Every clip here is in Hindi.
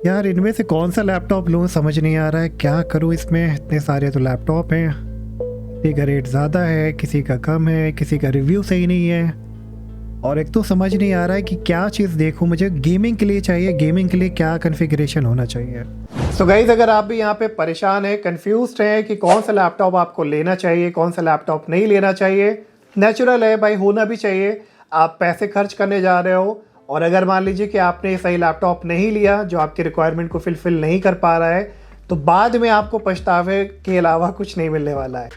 यार इनमें से कौन सा लैपटॉप लूँ समझ नहीं आ रहा है, क्या करूँ इसमें। इतने सारे तो लैपटॉप हैं, किसी का रेट ज़्यादा है, किसी का कम है, किसी का रिव्यू सही नहीं है, और एक तो समझ नहीं आ रहा है कि क्या चीज़ देखूँ। मुझे गेमिंग के लिए चाहिए, गेमिंग के लिए क्या कॉन्फ़िगरेशन होना चाहिए। सो गाइज, अगर आप भी यहाँ पे परेशान हैं, कंफ्यूज्ड हैं कि कौन सा लैपटॉप आपको लेना चाहिए, कौन सा लैपटॉप नहीं लेना चाहिए, नेचुरल है भाई, होना भी चाहिए। आप पैसे खर्च करने जा रहे हो और अगर मान लीजिए कि आपने सही लैपटॉप नहीं लिया जो आपकी रिक्वायरमेंट को फुलफिल नहीं कर पा रहा है, तो बाद में आपको पछतावे के अलावा कुछ नहीं मिलने वाला है।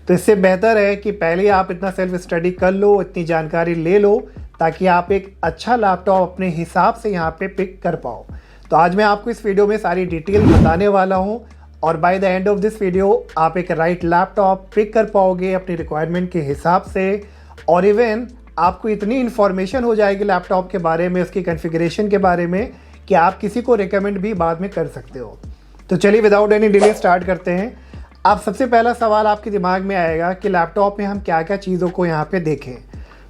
तो इससे बेहतर है कि पहले आप इतना सेल्फ स्टडी कर लो, इतनी जानकारी ले लो, ताकि आप एक अच्छा लैपटॉप अपने हिसाब से यहाँ पे पिक कर पाओ। तो आज मैं आपको इस वीडियो में सारी डिटेल बताने वाला हूँ और by the end of this video आप एक राइट लैपटॉप पिक कर पाओगे अपनी रिक्वायरमेंट के हिसाब से। और इवन आपको इतनी इन्फॉर्मेशन हो जाएगी लैपटॉप के बारे में, उसकी कॉन्फ़िगरेशन के बारे में, कि आप किसी को रिकमेंड भी बाद में कर सकते हो। तो चलिए विदाउट एनी डिले स्टार्ट करते हैं। अब सबसे पहला सवाल आपके दिमाग में आएगा कि लैपटॉप में हम क्या क्या चीज़ों को यहाँ पे देखें।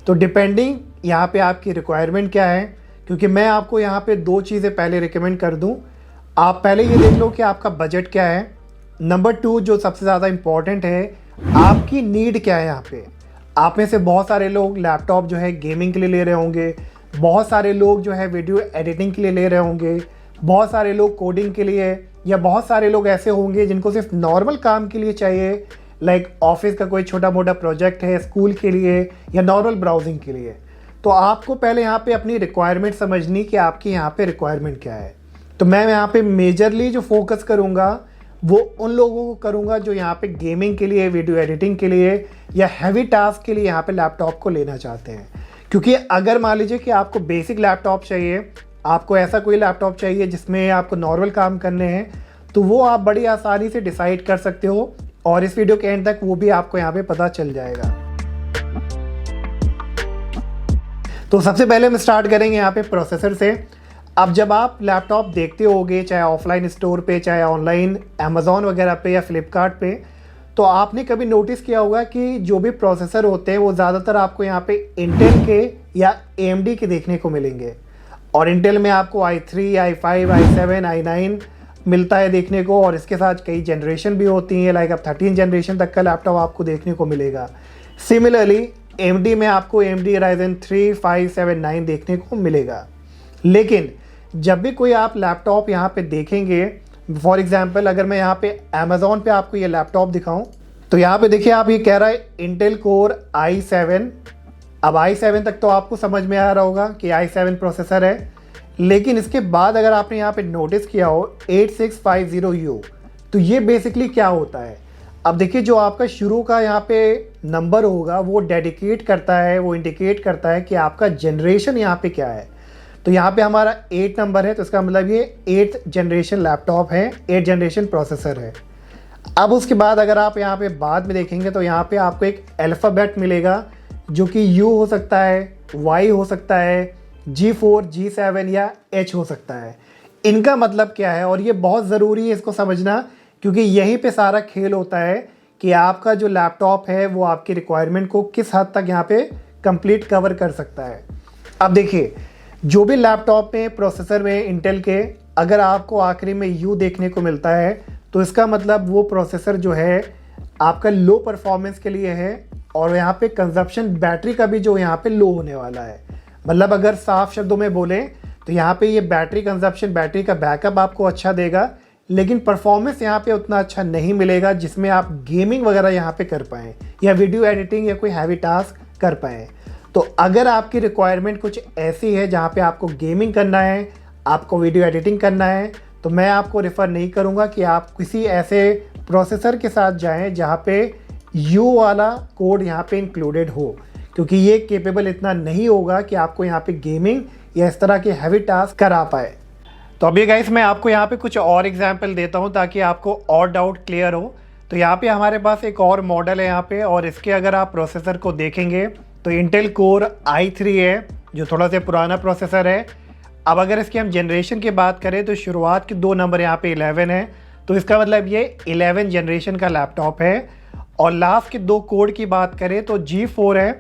तो डिपेंडिंग यहाँ पे आपकी रिक्वायरमेंट क्या है, क्योंकि मैं आपको यहाँ पे दो चीज़ें पहले रिकमेंड कर दूँ। आप पहले ये देख लो कि आपका बजट क्या है। नंबर 2 जो सबसे ज़्यादा इम्पॉर्टेंट है, आपकी नीड क्या है। यहाँ पे आप में से बहुत सारे लोग लैपटॉप जो है गेमिंग के लिए ले रहे होंगे, बहुत सारे लोग जो है वीडियो एडिटिंग के लिए ले रहे होंगे, बहुत सारे लोग कोडिंग के लिए, या बहुत सारे लोग ऐसे होंगे जिनको सिर्फ नॉर्मल काम के लिए चाहिए, लाइक ऑफिस का कोई छोटा मोटा प्रोजेक्ट है, स्कूल के लिए, या नॉर्मल ब्राउजिंग के लिए। तो आपको पहले यहाँ पे अपनी रिक्वायरमेंट समझनी कि आपकी यहाँ पे रिक्वायरमेंट क्या है। तो मैं यहाँ पे मेजरली जो फोकस करूँगा वो उन लोगों को करूँगा जो यहाँ पे गेमिंग के लिए, वीडियो एडिटिंग के लिए, या हैवी टास्क के लिए यहाँ पे लैपटॉप को लेना चाहते हैं। क्योंकि अगर मान लीजिए कि आपको बेसिक लैपटॉप चाहिए, आपको ऐसा कोई लैपटॉप चाहिए जिसमें आपको नॉर्मल काम करने हैं, तो वो आप बड़ी आसानी से डिसाइड कर सकते हो और इस वीडियो के एंड तक वो भी आपको यहाँ पे पता चल जाएगा। तो सबसे पहले हम स्टार्ट करेंगे यहाँ पे प्रोसेसर से। अब जब आप लैपटॉप देखते होगे, चाहे ऑफलाइन स्टोर पे, चाहे ऑनलाइन अमेज़ॉन वगैरह पे या फ्लिपकार्ट पे, तो आपने कभी नोटिस किया होगा कि जो भी प्रोसेसर होते हैं वो ज़्यादातर आपको यहाँ पे इंटेल के या AMD के देखने को मिलेंगे। और इंटेल में आपको i3, i5, i7, i9 मिलता है देखने को, और इसके साथ कई जनरेशन भी होती हैं, लाइक अब 13 जनरेशन तक का लैपटॉप आपको देखने को मिलेगा। सिमिलरली AMD में आपको AMD Ryzen 3, 5, 7, 9 देखने को मिलेगा। लेकिन जब भी कोई आप लैपटॉप यहाँ पे देखेंगे, फॉर एग्जांपल अगर मैं यहाँ पे अमेज़ॉन पे आपको ये लैपटॉप दिखाऊं, तो यहाँ पे देखिए आप, ये कह रहा है इंटेल कोर i7। अब i7 तक तो आपको समझ में आ रहा होगा कि i7 प्रोसेसर है, लेकिन इसके बाद अगर आपने यहाँ पे नोटिस किया हो 8650U, तो ये बेसिकली क्या होता है। अब देखिए जो आपका शुरू का यहाँ पे नंबर होगा वो डेडिकेट करता है, वो इंडिकेट करता है कि आपका जनरेशन यहाँ पे क्या है। तो यहाँ पे हमारा 8 नंबर है, तो इसका मतलब ये 8th जनरेशन लैपटॉप है, 8th जनरेशन प्रोसेसर है। अब उसके बाद अगर आप यहाँ पे बाद में देखेंगे तो यहाँ पे आपको एक अल्फ़ाबेट मिलेगा जो कि U हो सकता है, Y हो सकता है, G4, G7 या H हो सकता है। इनका मतलब क्या है, और ये बहुत ज़रूरी है इसको समझना, क्योंकि यहीं पे सारा खेल होता है कि आपका जो लैपटॉप है वो आपकी रिक्वायरमेंट को किस हद तक यहाँ पे कंप्लीट कवर कर सकता है। अब देखिए जो भी लैपटॉप में प्रोसेसर में इंटेल के अगर आपको आखिरी में U देखने को मिलता है, तो इसका मतलब वो प्रोसेसर जो है आपका लो परफॉर्मेंस के लिए है, और यहाँ पे कंजप्शन बैटरी का भी जो यहाँ पे लो होने वाला है। मतलब अगर साफ शब्दों में बोलें तो यहाँ पे ये बैटरी कंजप्शन, बैटरी का बैकअप आपको अच्छा देगा, लेकिन परफॉर्मेंस यहाँ पे उतना अच्छा नहीं मिलेगा जिसमें आप गेमिंग वगैरह यहाँ पे कर पाएँ या वीडियो एडिटिंग या कोई हैवी टास्क कर पाएँ। तो अगर आपकी रिक्वायरमेंट कुछ ऐसी है जहाँ पे आपको गेमिंग करना है, आपको वीडियो एडिटिंग करना है, तो मैं आपको रेफ़र नहीं करूँगा कि आप किसी ऐसे प्रोसेसर के साथ जाएं जहाँ पे U वाला कोड यहाँ पे इंक्लूडेड हो, क्योंकि ये केपेबल इतना नहीं होगा कि आपको यहाँ पे गेमिंग या इस तरह के हैवी टास्क करा पाए। तो अभी गाइस मैं आपको यहाँ पे कुछ और एग्जांपल देता हूँ ताकि आपको और डाउट क्लियर हो। तो यहाँ पे हमारे पास एक और मॉडल है यहाँ पे, और इसके अगर आप प्रोसेसर को देखेंगे तो इंटेल कोर i3 है जो थोड़ा सा पुराना प्रोसेसर है। अब अगर इसकी हम जनरेशन की बात करें तो शुरुआत के 2 नंबर यहाँ पे 11 है, तो इसका मतलब ये 11 जनरेशन का लैपटॉप है। और लास्ट के 2 कोड की बात करें तो G4 है,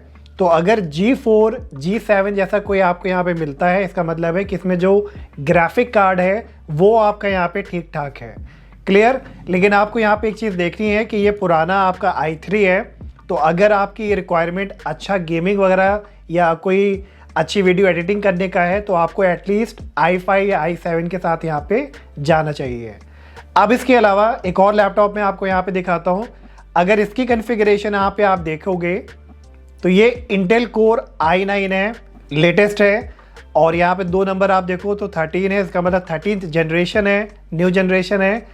तो अगर G4, G7 जैसा कोई आपको यहाँ पे मिलता है, इसका मतलब है कि इसमें जो ग्राफिक कार्ड है वो आपका यहाँ पे ठीक ठाक है। क्लियर। लेकिन आपको यहाँ पे एक चीज़ देखनी है कि ये पुराना आपका i3 है, तो अगर आपकी रिक्वायरमेंट अच्छा गेमिंग वगैरह या कोई अच्छी वीडियो एडिटिंग करने का है तो आपको एटलीस्ट i5 या i7 के साथ यहाँ पे जाना चाहिए। अब इसके अलावा एक और लैपटॉप में आपको यहाँ पे दिखाता हूँ। अगर इसकी कॉन्फ़िगरेशन यहाँ पे आप देखोगे तो ये इंटेल कोर i9 है, लेटेस्ट है, और यहाँ पे 2 नंबर आप देखो तो 13 है, इसका मतलब 13th जनरेशन है, न्यू जनरेशन है।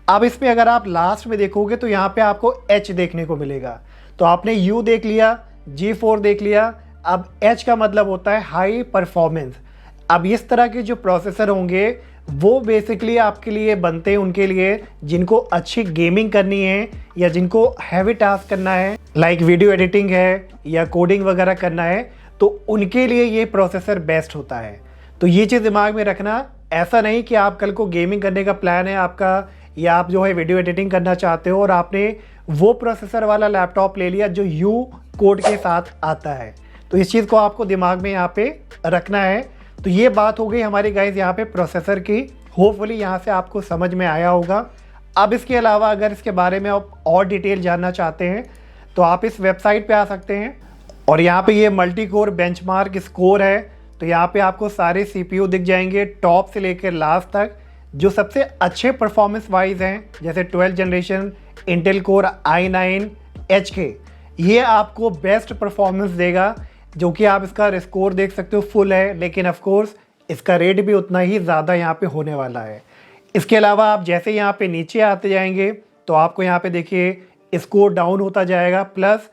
अब इसमें अगर आप लास्ट में देखोगे तो यहाँ पे आपको H देखने को मिलेगा। तो आपने U देख लिया, G4 देख लिया, अब H का मतलब होता है हाई परफॉर्मेंस। अब इस तरह के जो प्रोसेसर होंगे वो बेसिकली आपके लिए बनते हैं उनके लिए जिनको अच्छी गेमिंग करनी है या जिनको हैवी टास्क करना है, लाइक वीडियो एडिटिंग है या कोडिंग वगैरह करना है, तो उनके लिए ये प्रोसेसर बेस्ट होता है। तो ये चीज़ दिमाग में रखना। ऐसा नहीं कि आप कल को गेमिंग करने का प्लान है आपका, या आप जो है वीडियो एडिटिंग करना चाहते हो और आपने वो प्रोसेसर वाला लैपटॉप ले लिया जो U कोड के साथ आता है। तो इस चीज़ को आपको दिमाग में यहाँ पे रखना है। तो ये बात हो गई हमारी गाइस यहाँ पे प्रोसेसर की। होपफुली यहाँ से आपको समझ में आया होगा। अब इसके अलावा अगर इसके बारे में आप और डिटेल जानना चाहते हैं तो आप इस वेबसाइट पे आ सकते हैं, और यहाँ पे ये मल्टी कोर बेंचमार्क स्कोर है। तो यहाँ पे आपको सारे CPU दिख जाएंगे टॉप से लेकर लास्ट तक, जो सबसे अच्छे परफॉर्मेंस वाइज हैं, जैसे 12th generation Intel core i9 HK, ये आपको बेस्ट परफॉर्मेंस देगा, जो कि आप इसका स्कोर देख सकते हो फुल है, लेकिन ऑफ कोर्स इसका रेट भी उतना ही ज़्यादा यहाँ पे होने वाला है। इसके अलावा आप जैसे यहाँ पे नीचे आते जाएंगे तो आपको यहाँ पे देखिए स्कोर डाउन होता जाएगा, प्लस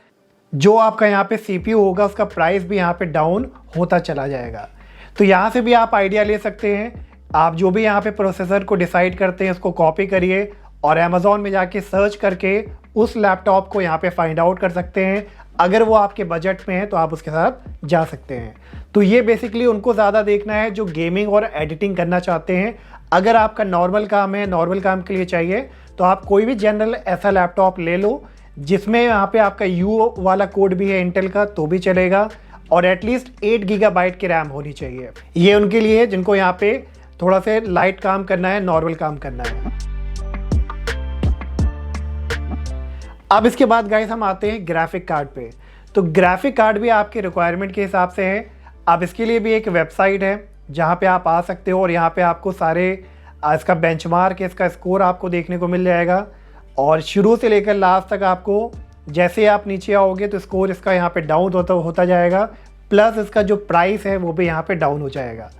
जो आपका यहाँ पे CPU होगा उसका प्राइस भी यहाँ पे डाउन होता चला जाएगा। तो यहाँ से भी आप आइडिया ले सकते हैं। आप जो भी यहाँ पे प्रोसेसर को डिसाइड करते हैं उसको कॉपी करिए और अमेज़ॉन में जाके सर्च करके उस लैपटॉप को यहाँ पे फाइंड आउट कर सकते हैं। अगर वो आपके बजट में है तो आप उसके साथ जा सकते हैं। तो ये बेसिकली उनको ज़्यादा देखना है जो गेमिंग और एडिटिंग करना चाहते हैं। अगर आपका नॉर्मल काम है, नॉर्मल काम के लिए चाहिए, तो आप कोई भी जनरल ऐसा लैपटॉप ले लो जिसमें यहाँ पे आपका U वाला कोड भी है इंटेल का, तो भी चलेगा, और एटलीस्ट 8 GB की रैम होनी चाहिए। ये उनके लिए है जिनको यहाँ पे थोड़ा सा लाइट काम करना है, नॉर्मल काम करना है। अब इसके बाद गाइस हम आते हैं ग्राफिक कार्ड पे। तो ग्राफिक कार्ड भी आपके रिक्वायरमेंट के हिसाब से है। अब इसके लिए भी एक वेबसाइट है जहाँ पे आप आ सकते हो, और यहाँ पे आपको सारे इसका बेंचमार्क, इसका स्कोर आपको देखने को मिल जाएगा, और शुरू से लेकर लास्ट तक आपको जैसे आप नीचे आओगे तो स्कोर इसका यहाँ पे डाउन होता जाएगा, प्लस इसका जो प्राइस है वो भी यहाँ पे डाउन हो जाएगा।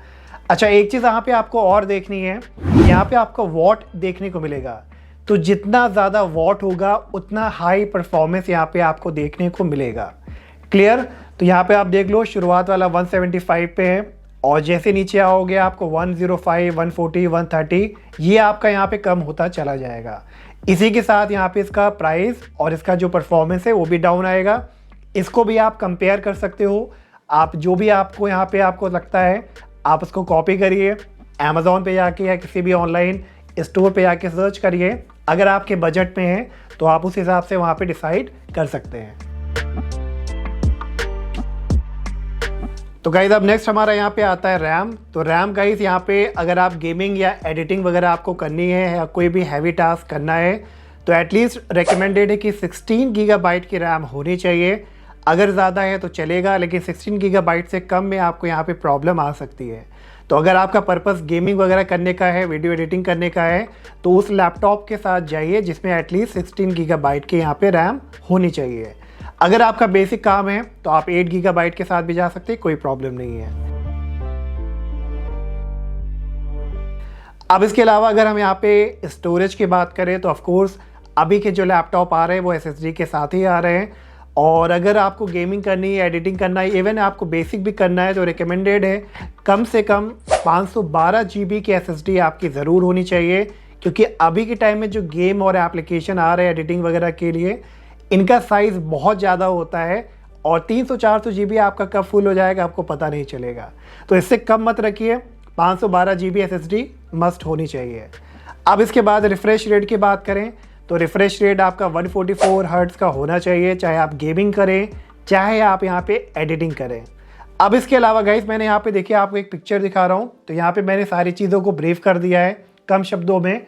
अच्छा, एक चीज़ यहाँ पे आपको और देखनी है, यहाँ पे आपको वॉट देखने को मिलेगा। तो जितना ज़्यादा वॉट होगा उतना हाई परफॉर्मेंस यहाँ पे आपको देखने को मिलेगा। क्लियर। तो यहाँ पे आप देख लो शुरुआत वाला 175 पे है, और जैसे नीचे आओगे आपको 105, 140, 130 ये आपका यहाँ पे कम होता चला जाएगा। इसी के साथ यहाँ पे इसका प्राइस और इसका जो परफॉर्मेंस है वो भी डाउन आएगा। इसको भी आप कंपेयर कर सकते हो। आप जो भी आपको यहाँ पे आपको लगता है आप उसको कॉपी करिए, अमेज़ॉन पे जाके या किसी भी ऑनलाइन स्टोर पे जाके सर्च करिए। अगर आपके बजट में है तो आप उस हिसाब से वहाँ पे डिसाइड कर सकते हैं। तो गाइस अब नेक्स्ट हमारा यहाँ पे आता है रैम। तो रैम गाइस यहाँ पे अगर आप गेमिंग या एडिटिंग वगैरह आपको करनी है या कोई भी हैवी टास्क करना है तो एटलीस्ट रिकमेंडेड है कि 16 GB की रैम होनी चाहिए। अगर ज़्यादा है तो चलेगा, लेकिन 16 GB से कम में आपको यहाँ पे प्रॉब्लम आ सकती है। तो अगर आपका पर्पस गेमिंग वगैरह करने का है, वीडियो एडिटिंग करने का है, तो उस लैपटॉप के साथ जाइए जिसमें एटलीस्ट 16 GB की यहाँ पे रैम होनी चाहिए। अगर आपका बेसिक काम है तो आप 8 GB के साथ भी जा सकते हैं, कोई प्रॉब्लम नहीं है। अब इसके अलावा अगर हम यहाँ पे स्टोरेज की बात करें तो ऑफकोर्स अभी के जो लैपटॉप आ रहे हैं वो SSD के साथ ही आ रहे हैं। और अगर आपको गेमिंग करनी है, एडिटिंग करना है, इवन आपको बेसिक भी करना है तो रिकमेंडेड है कम से कम 512 GB की SSD आपकी ज़रूर होनी चाहिए, क्योंकि अभी के टाइम में जो गेम और एप्लीकेशन आ रहे हैं एडिटिंग वगैरह के लिए इनका साइज़ बहुत ज़्यादा होता है, और 300-400 GB आपका कब फुल हो जाएगा आपको पता नहीं चलेगा। तो इससे कम मत रखिए, 512 GB SSD मस्ट होनी चाहिए। अब इसके बाद रिफ़्रेश रेट की बात करें तो रिफ़्रेश रेट आपका 144 हर्ट्ज़ का होना चाहिए, चाहे आप गेमिंग करें, चाहे आप यहाँ पे एडिटिंग करें। अब इसके अलावा गाइस मैंने यहाँ पे देखिए आपको एक पिक्चर दिखा रहा हूँ, तो यहाँ पे मैंने सारी चीज़ों को ब्रीफ कर दिया है कम शब्दों में।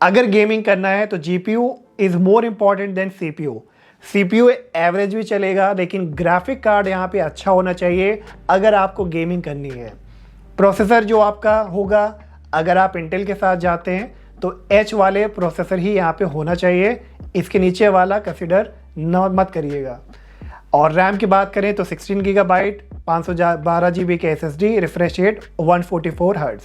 अगर गेमिंग करना है तो GPU is more important than CPU। CPU average भी चलेगा, लेकिन ग्राफिक कार्ड यहाँ पे अच्छा होना चाहिए अगर आपको गेमिंग करनी है। प्रोसेसर जो आपका होगा, अगर आप इंटेल के साथ जाते हैं तो H वाले प्रोसेसर ही यहाँ पे होना चाहिए, इसके नीचे वाला कंसिडर मत करिएगा। और रैम की बात करें तो 16 GB 512 GB के SSD, refresh rate 144 hertz.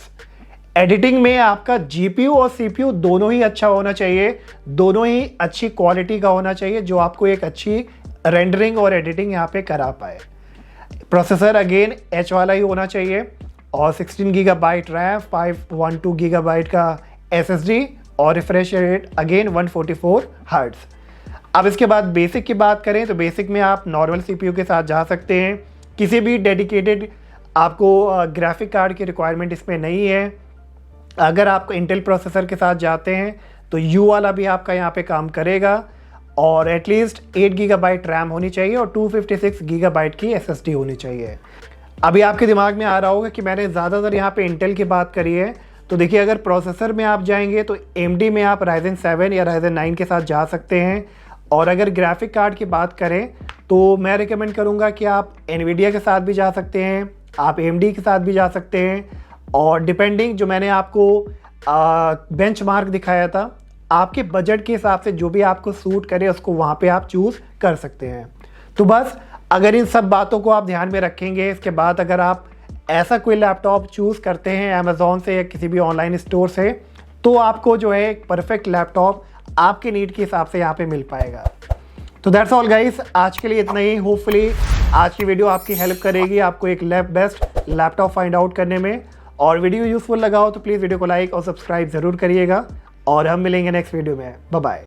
Editing में आपका GPU और CPU दोनों ही अच्छा होना चाहिए, दोनों ही अच्छी क्वालिटी का होना चाहिए, जो आपको एक अच्छी रेंडरिंग और एडिटिंग यहाँ पे करा पाए। प्रोसेसर अगेन H वाला ही होना चाहिए, और 16 GB रैम, 512 GB का SSD, और रिफ्रेश रेट अगेन 144 हर्ट्ज। अब इसके बाद बेसिक की बात करें तो बेसिक में आप नॉर्मल CPU के साथ जा सकते हैं, किसी भी डेडिकेटेड आपको ग्राफिक कार्ड की रिक्वायरमेंट इसमें नहीं है। अगर आप इंटेल प्रोसेसर के साथ जाते हैं तो U वाला भी आपका यहाँ पे काम करेगा, और एटलीस्ट 8 GB रैम होनी चाहिए और 256 GB की SSD होनी चाहिए। अभी आपके दिमाग में आ रहा होगा कि मैंने ज़्यादातर यहाँ पे इंटेल की बात करी है, तो देखिए अगर प्रोसेसर में आप जाएंगे तो AMD में आप Ryzen 7 या Ryzen 9 के साथ जा सकते हैं। और अगर ग्राफिक कार्ड की बात करें तो मैं रिकमेंड करूँगा कि आप NVIDIA के साथ भी जा सकते हैं, आप AMD के साथ भी जा सकते हैं, और डिपेंडिंग जो मैंने आपको बेंचमार्क दिखाया था, आपके बजट के हिसाब से जो भी आपको सूट करे उसको वहाँ पे आप चूज़ कर सकते हैं। तो बस अगर इन सब बातों को आप ध्यान में रखेंगे, इसके बाद अगर आप ऐसा कोई लैपटॉप चूज़ करते हैं अमेज़ॉन से या किसी भी ऑनलाइन स्टोर से, तो आपको जो है एक परफेक्ट लैपटॉप आपके नीड के हिसाब से यहाँ पे मिल पाएगा। तो दैट्स ऑल गाइस, आज के लिए इतना ही। होपफुली आज की वीडियो आपकी हेल्प करेगी आपको एक बेस्ट लैपटॉप फाइंड आउट करने में। और वीडियो यूजफुल लगा हो तो प्लीज़ वीडियो को लाइक और सब्सक्राइब ज़रूर करिएगा, और हम मिलेंगे नेक्स्ट वीडियो में। Bye bye.